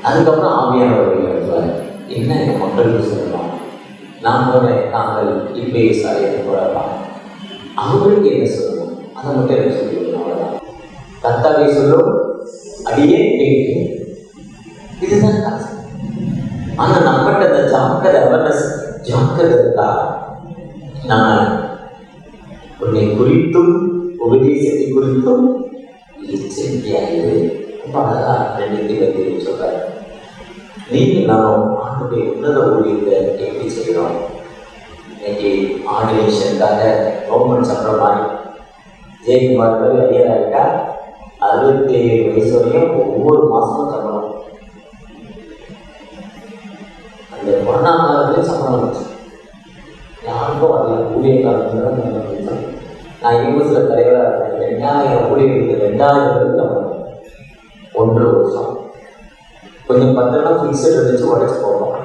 அதுக்கப்புறம் ஆவியானவர்கள் எழுதுவார், என்ன எங்கள் மக்களுக்கு சொல்லலாம். நான் போனேன், தாங்கள் இப்பயே சாலையை போடலாம், அவங்களுக்கு என்ன சொல்லணும் அதை மட்டும் எனக்கு சொல்லிவிடணும். அவ்வளோதான். கர்த்தாவே சொல்லும், அடியே கேட்கும், இதுதான் கான்செப்ட். ஆனால் நம்மகிட்ட அந்த ஜாக்கிரதை இருக்கா. நான் உன்னை குறித்தும் உபதேசத்தை குறித்தும் எச்சரிக்கையாகிறது. ரொம்ப அழகா 2 சொல்றாரு. நீங்கள் நானும் ஆண்டுடைய உன்னத ஊழியத்தை எப்படி செய்கிறோம். இன்னைக்கு ஆர்டினேஷனுக்காக கவர்மெண்ட் சம்பளமாய் ஜெயக்குமார் ஐயராகிட்டா 67 வயசு வரையும் ஒவ்வொரு மாதமும் சம்பளம். அந்த கொரோனா காலத்துலேயும் சம்பளம் வந்துச்சு, யாருக்கும் வரல. ஊழியக்காரங்க நான் யூஎஸில் தலைவராக இருக்கேன். 2000 ஊழியர்களுக்கு 2000 பேருக்கு சம்பளம் 1 வருஷம். கொஞ்சம் பத்திரம் ஃபிக்ஸட் இருந்துச்சு, உடச்சி போவோம்.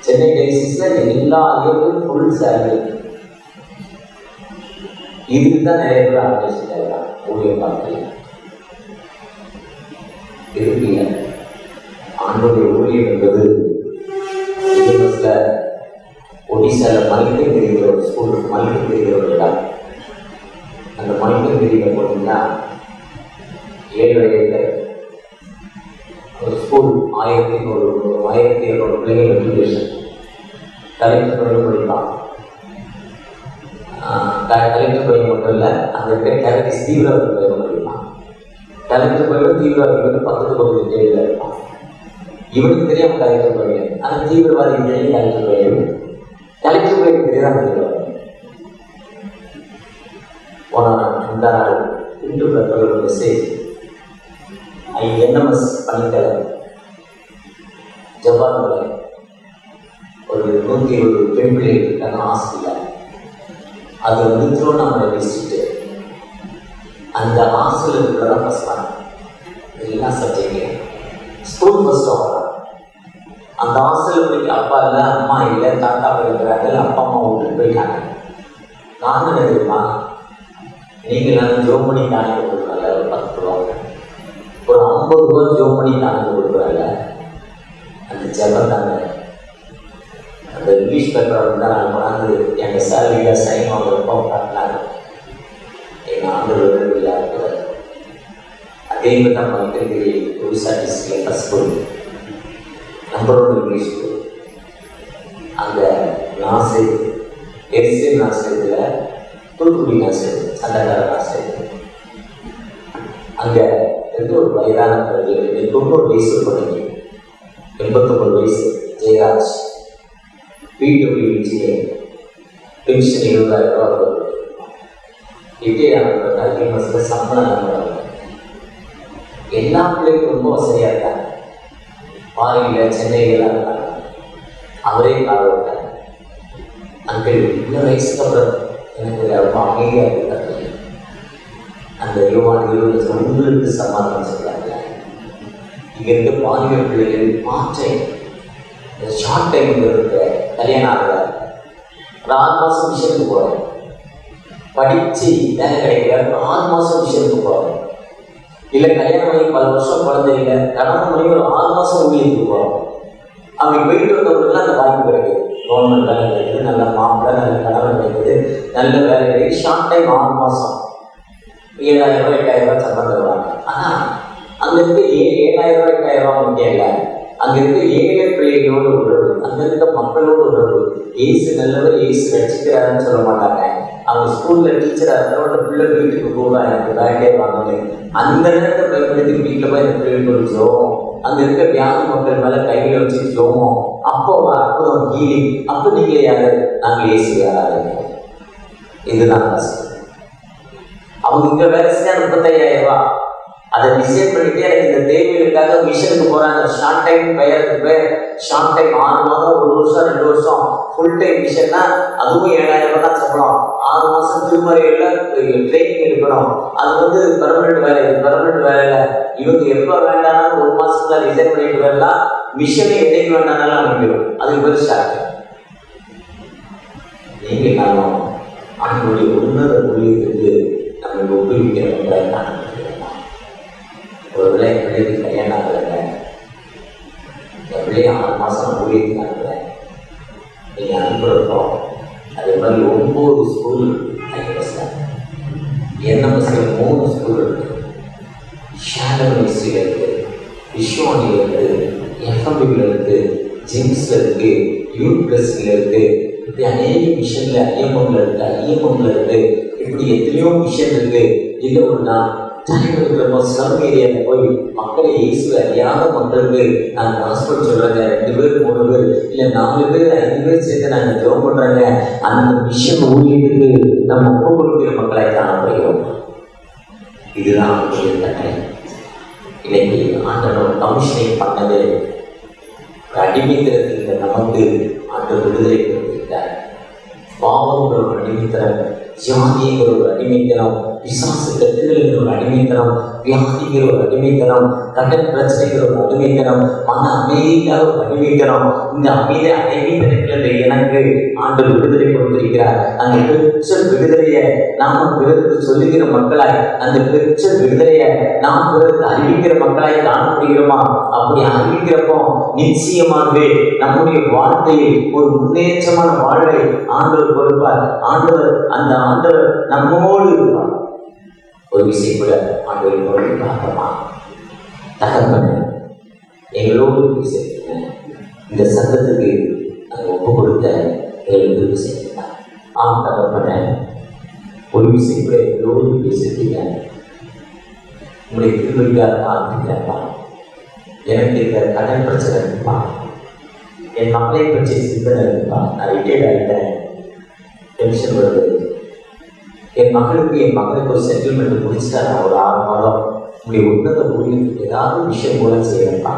சென்னை டெலிசிஸில் எல்லா ஐயருக்கும் ஃபுல் சேலரி. இதுக்கு தான் நிறைய பேர் ஆரம்பிச்சுட்டாங்க ஊழியம் பார்த்து. இதுக்கு இல்லை, ஆண்டோடைய ஊழியம் என்பது யூஎஸில் ஒடிசாவில் மல்லிகை தெரிகிற ஒரு ஸ்கூல், மல்லிகை தெரிகிற ஒரு இடம். அந்த மல்லிகை தெரிகிற போனீங்கன்னா 7 ஏக்கர் ஒரு ஸ்கூல், 1700 பிள்ளைகள் எஜுகேஷன். கலெக்டர் பையன் படிப்பான். கலெக்டர் பையன் மட்டும் இல்லை, அங்கே இருக்க கலெக்டர் தீவிரவாதி பையன் படிப்பான். கலெக்டர் பையன் தீவிரவாதிகள் பக்கத்து ஜெயிலில் இருப்பான். இவனுக்கு தெரியாமல் கலெக்டர் பையன், ஆனால் தீவிரவாதி தெரியும் கலெக்டர் பையன். கலெக்டர் பையன் தெரியாத தீவிரவாதி. போன இந்த நாள் இன்று ஒரு மெசேஜ், NMS பணித்தலைவர் ஜப்பானில் ஒரு 120 பெண் பிள்ளைகள் இருக்காங்க ஹாஸ்பிட்டல். அது திருவண்ணாமலை டிஸ்ட்ரிக்ட். அந்த ஹாஸ்பிட்டலுக்கு தான் ஃபஸ்ட் பண்ணேன், எல்லா சப்ஜெக்ட்லையும் ஸ்கூல் ஃபஸ்ட் ஆகிறான். அந்த ஹாஸ்டலுக்கு அப்பா இல்லை, அம்மா இல்லை, தாத்தா இருக்கிறாங்க, அப்பா அம்மா விட்டுட்டு போயிட்டாங்க. காரணம் எதுமா, நீங்கள் நான் ஜோம் பண்ணி காணிக்க கொடுக்குறாங்க, ஒரு 10 ரூபா, ஒரு 50 ரூபா ஜோம் பண்ணி காணிக்க கொடுக்குறாங்க. அந்த ஜபத்தாங்க அந்த இங்கிலீஷ் பேப்பரை வந்து நான் கொண்டாந்து எங்கள் சேலரியில் சைன் வாங்குறப்போ காட்டினாங்க. எங்கள் ஆண்டவர் இல்லாத அதே மாதிரி தான் மக்களுக்கு ஒரிசா டிஸ்ட்ரிக்டில் first school, number 1 English school. அந்த நாசர் எரிசல் நாசரத்தில் தூத்துக்குடி நாசர், சந்தகார நாசர். அங்கே இருந்து ஒரு வயதான பிறகு 90 வயசு பிறகு 89 வயசு ஜெயராஜ் PWG பென்ஷன் 20,000 ரூபா வருது. ரிட்டையர் ஆனது சம்பளம் நம்புறாங்க. எல்லா பிள்ளைகளும் ரொம்ப வசதியாக இருக்காங்க. பாரியில் சென்னையில் இருக்காங்க. அவரே கால விட்டாங்க. அங்கிள் இந்த வயசுக்கு அப்புறம் எனக்கு ரொம்ப அமைதியாக இருக்காங்க. அந்த 20 உங்களுக்கு சமாதானம் சொல்கிறாங்க. இங்கே இருக்க பாலியல் பிள்ளைகள் மாற்ற ஷார்ட் டைம் இருக்க கல்யாணம் ஆகல, ஒரு 6 மாதம் மிஷனுக்கு போகிறேன், படித்து வேலை கிடைக்கல, ஒரு 6 மாதம் மிஷனுக்கு போகிறேன். இல்லை கல்யாணம் பண்ணி பல வருஷம் குழந்தை இல்லை, கல்யாணம் பண்ணி ஒரு 6 மாதம் ஊழியத்துக்கு போகிறோம். அவங்க போயிட்டு வந்தவங்களுக்குலாம் அந்த வாய்ப்பு கிடைக்குது. கவர்மெண்ட் வேலை கிடைக்குது, நல்ல மாப்பிள்ளை, நல்ல கணவன் கிடைக்குது, நல்ல வேலை கிடைக்குது. ஷார்ட் டைம் 6 மாதம் 7,000 ரூபாய் 8,000 ரூபாய் சம்பளம் தருவாங்க. ஆனால் அங்கே இருக்க 7,000 ரூபாய் 8,000 ரூபாய் முக்கியம் இல்லை, அங்கே இருக்க ஏழை பிள்ளைகளோடு உறவு, அங்கே இருக்க மக்களோடு உறவு. ஏசு நல்லவர், ஏசு ரட்சிக்கிறாருன்னு சொல்ல மாட்டாங்க. அவங்க ஸ்கூலில் டீச்சராக இருக்கிறவங்க பிள்ளை வீட்டுக்கு போவா எனக்கு வேலையே வாங்கல, அந்த நேரத்தை பயன்படுத்தி வீட்டில் போய் அந்த பிள்ளைகளுக்கு ஒரு ஜோம், அங்கே இருக்க வியாதி மக்கள் மேலே கையில் வச்சு ஜோமம், அப்போ அற்புதம் ஹீலிங். அப்போ நீங்கள் யாரு? நாங்கள் ஏசு யாராருங்க. இதுதான் கஷ்டம். அவங்க இங்கே வேலை செஞ்சா 35,000 ரூபாய், அதை டிசைட் பண்ணிட்டு எனக்கு இந்த தேவைகளுக்காக மிஷனுக்கு போகிறாங்க. ஷார்ட் டைம் பெயருக்கு ஷார்ட் டைம் 6 மாதம், 1 வருஷம், 2 வருஷம். ஃபுல் டைம் மிஷன்னா அதுவும் 7,000 ரூபாய் தான் சம்பளம். 6 மாதம் திருமறையில் ட்ரைனிங் எடுக்கணும். அது பெர்மனெண்ட் வேலை. இது பெர்மனெண்ட் வேலையில் இவங்க எப்போ வேண்டாம்னாலும் 1 மாதத்துல ரிசைன் பண்ணிட்டு வரலாம். மிஷனே எதைக்கு வேண்டாம்னாலும் அனுப்பிடும். அதுக்கு பேர் ஷார்ட். நீங்கள் நானும் அவங்களுடைய உன்னத ஊழியத்துக்கு நம்ம ஒப்புவிக்கிறவங்க. ஒரு வேலை என் பிள்ளைக்கு கல்யாணம் ஆகலைங்க, என் பிள்ளைய 6 மாதம் ஊழியத்துக்கு அனுப்புகிறேன், நீங்கள் அனுப்புகிறோம். அதே மாதிரி 9 ஸ்கூல் ஐஎஸ்ஆர் என்எம்எஸ்ல 3 ஸ்கூல் இருக்குது, ஷேடர் மினிஸ்ட்ரியில் இருக்குது, விஸ்வானியில் இருக்குது, எஃப்எம்பியில் இருக்குது, ஜிம்ஸில் இருக்குது, யூத் பிளஸில் இருக்குது. இப்படி அநேக மிஷனில் ஐஎம்எம்ல இருக்குது, ஐஎம்எம்ல இருக்குது. இப்படி எத்தனையோ மிஷன் இருக்குது. இல்லை ஒரு நான் டைம் இருக்கிறப்போ ஸ்லம் ஏரியாவில் போய் மக்களை இயேசு அறியாத மக்களுக்கு நான் டிரான்ஸ்போர்ட் சொல்கிறேங்க. 2 பேர் 3 பேர் இல்லை 4 பேர் 5 பேர் சேர்த்து நாங்கள் ஜெபம் பண்ணுறேங்க. அந்த மிஷன் ஊழியத்துக்கு நம்ம ஒப்பு கொடுக்கிற மக்களை காணப்படுகிறோம். இதுதான் அவங்களுடைய தன்மை. இன்னைக்கு ஆண்டவர் கமிஷனிங் பண்ணது அடிமைத்தனத்தில் நமக்கு ஆண்டவர் விடுதலை கொடுத்திருக்கிறார். பாவங்கிற ஒரு அடிமைத்தனம், ஜாதிங்கிற ஒரு அடிமைத்தனம், பிசாசு கட்டுகளுங்கிற ஒரு அடிமைத்தனம், வியாதிங்கிற ஒரு அடிமைத்தனம், கடன் பிரச்சனைங்கிற ஒரு அடிமைத்தனம், மன அமைதிக்காக ஒரு அடிமைத்தனம். இந்த அடிமைத்தனத்திலிருந்து எனக்கு ஆண்டவர் விடுதலை கொடுத்திருக்கிறார். அந்த பெற்ற விடுதலையை நாம பிறருக்கு சொல்லுகிற மக்களாய், அந்த பெற்ற விடுதலையை நாம் பிறருக்கு அறிவிக்கிற மக்களாய் காணப்படுகிறோமா? அப்படி அறிவிக்கிறப்போ நிச்சயமாகவே நம்முடைய வாழ்க்கையில் ஒரு முன்னேற்றமான வாழ்வை ஆண்டவர் கொடுப்பார். அந்த ஆண்டவர் நம்மோடு இருப்பார். ஒரு விஷயம் கூட ஆண்டவரோடு பார்க்கமா, தகப்பன எங்களோடு பேசுறீங்க, இந்த சத்தத்துக்கு நாங்கள் ஒப்பு கொடுத்த எங்களுக்கு பேசுறீங்க. ஆம் தகப்பன, ஒரு விஷயம் கூட எங்களோடு பேசுறீங்க. உங்களுடைய திருவிழாக ஆரம்பிக்கிறப்பா, எனக்கு இந்த கடன் பிரச்சனை இருக்குப்பா, என் மகளை பற்றி சிந்தனை இருக்குப்பா, நான் ரிட்டையர்ட் ஆகிட்டேன், டென்ஷன் வருது, என் மகளுக்கு ஒரு செட்டில்மெண்ட் முடிச்சுட்டா நான் ஒரு 6 மாதம் உங்களுடைய உன்னத ஊழியத்துக்கு ஏதாவது விஷயம் மூலம் செய்யறப்பா.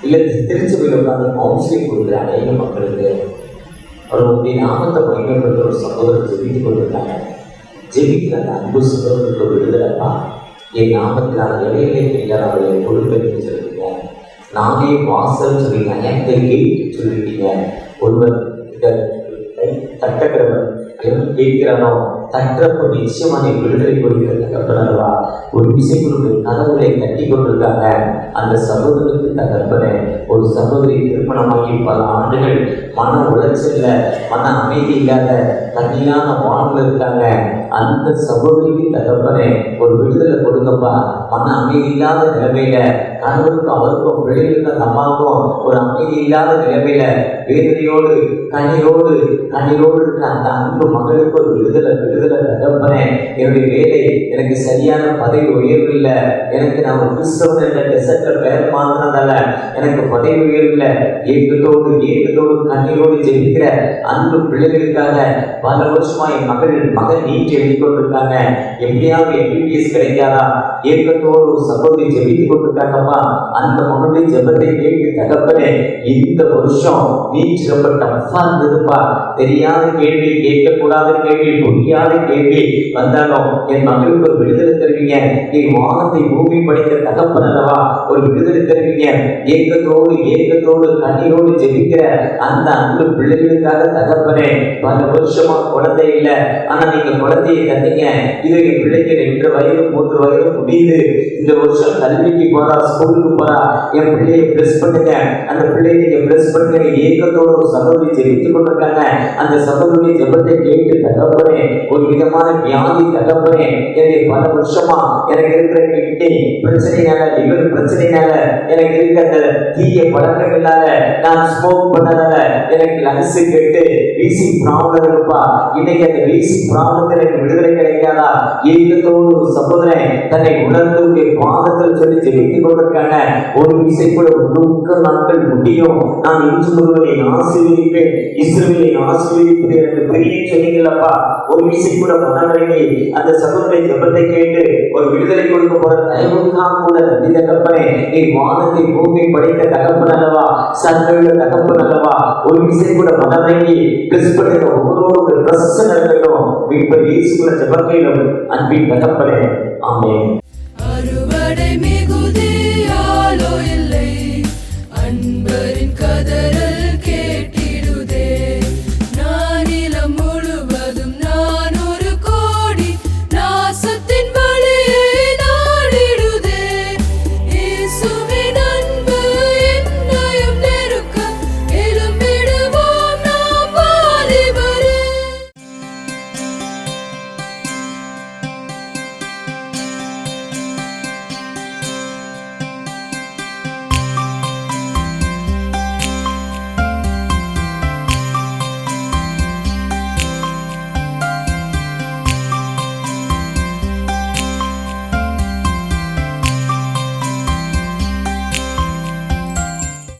இல்லை திருச்சபையில் உட்காந்து கவுன்சிலிங் கொடுக்குற அநேக மக்களுக்கு அவர்களுடைய நாமத்தை பயன்படுத்த ஒரு சகோதரர் ஜெபித்து கொண்டிருக்காங்க. ஜெபிக்கிற அந்த அன்பு சகோதரர்களுக்கு ஒரு விடுதலைப்பா. என் நாமத்தில் அந்த இடையிலே நீங்கள் அவர்களை பொறுப்பேற்று சொல்லிட்டீங்க. நானே வாசல் சொல்லிங்க, எனக்கு கேட்டு சொல்லிட்டீங்க. ஒருவர் தட்டக்கிறவன் கேட்கிறானோ தட்டுறப்போ நிச்சயமா நீ விடுதலை கொடுக்கிறது தகப்பனவா. ஒரு விஷயங்களுடைய கதவுகளை தட்டி கொண்டிருக்காங்க அந்த சகோதரனுக்கு தகப்பனே. ஒரு சகோதரி திருமணமாகி பல ஆண்டுகள் மன உளைச்சல்ல, மன அமைதி இல்லாத கண்ணீரான வாழ்வில் இருக்காங்க. அந்த சகோதரிக்கு தகப்பனே ஒரு விடுதலை கொடுங்கப்பா. மன அமைதி இல்லாத நிலைமையில, கணவருக்கும் அவருக்கும் பிள்ளைகளுக்கும் அந்த அம்மாவுக்கும் ஒரு அமைதி இல்லாத நிலைமையில வேதனையோடு கண்ணீரோடு இருக்கிற அந்த அன்பு மகளுக்கு ஒரு விடுதலை தகப்பனே. என்னுடைய வேலை எனக்கு சரியான பதவி உயர்வு இல்லை, எனக்கு நான் கிறிஸ்தவன் என்ற டெசர்ட்ல பெயர் மாத்தினதால எனக்கு பதவி உயர்வு இல்லை. ஏக்கத்தோடு கண்ணீரோடு ஜெபிக்கிற அன்பு பிள்ளைகளுக்காக பல வருஷமா என் மகன் நீட் எழுதி கொண்டிருக்காங்க. எப்படியாவது MBBS கிடைக்காதா? ஏக்கத்தோடு ஒரு சகோதரி ஜெபித்து கொண்டிருக்காங்கப்பா. அல்லவா, அந்த மகனுடைய ஜெபத்தை கேட்டு தகப்பனே, இந்த வருஷம் நீட் ரொம்ப டஃப்பா இருந்ததுப்பா, தெரியாத கேள்வி, கேட்கக்கூடாத கேள்வி, புரியாத கேள்வி வந்தாலும் என் மகளுக்கு ஒரு விடுதலை தருவீங்க. நீ வானத்தை பூமி படைத்த தகப்பன் அல்லவா, ஒரு விடுதலை தருவீங்க. ஏக்கத்தோடு கண்ணீரோடு ஜெபிக்கிற அந்த அன்பு பிள்ளைகளுக்காக தகப்பனே, பல வருஷமா குழந்தை இல்லை, ஆனா நீங்க குழந்தையை தந்தீங்க. இது என் பிள்ளைக்கு 2 வயது 3 வயது முடியுது, இந்த வருஷம் கல்விக்கு போறா, ஸ்கூலுக்கு போறா, என் பிள்ளையை பிளஸ் பண்ணுங்க, அந்த பிள்ளையை நீங்க பிளஸ் பண்ணுங்க. ஏக்கத்தோட ஒரு சகோதரி ஜெபித்துக் கொண்டிருக்காங்க. அந்த சகோதரி ஜெபத்தை கேட்டு தகப்பனே, ஒரு விதமான வியாதி தகப்பனே, எனக்கு பல வருஷமா எனக்கு இருக்கிற கிட்னி பிரச்சனைனால, லிவர் பிரச்சனைனால, எனக்கு இருக்கிற அந்த தீய பழக்கங்களால, நான் ஸ்மோக் பண்ணதால எனக்கு லங்ஸ் கெட்டு வீசிங் ப்ராப்ளம் இருப்பா. இன்னைக்கு அந்த வீசிங் ப்ராப்ளம் எனக்கு விடுதலை கிடைக்காதா? ஏக்கத்தோடு ஒரு சகோதரன் தன்னை உணர்ந்து பாதத்தில் சொல்லி ஜெபித்துக் கொண்டிருக்காங்க. ஒரு விசை கூட 100 நாட்கள் முடியும், நான் இன்று முழுவதை ஆசீர்வதிப்பேன், இஸ்ரவேலை ஆசீர்வதிப்பேன் என்று பெரிய சொன்னீங்களப்பா. ஒரு விசை கூட மனவரங்கி அந்த சகோதரனை ஜெபத்தை கேட்டு ஒரு விடுதலை கொடுக்க போற தயவுக்காக கூட நன்றி தகப்பனே. நீ வானத்தை பூமி படைத்த தகப்பன் அல்லவா, சர்வ தகப்பன் அல்லவா. ஒரு விசை கூட மனவரங்கி கிறிஸ் பண்ணுற ஒவ்வொரு பிரசன்ன இருக்கட்டும். இப்ப இயேசுவின் ஜெபத்திலும் அன்பின் தகப்பனே, ஆமென்.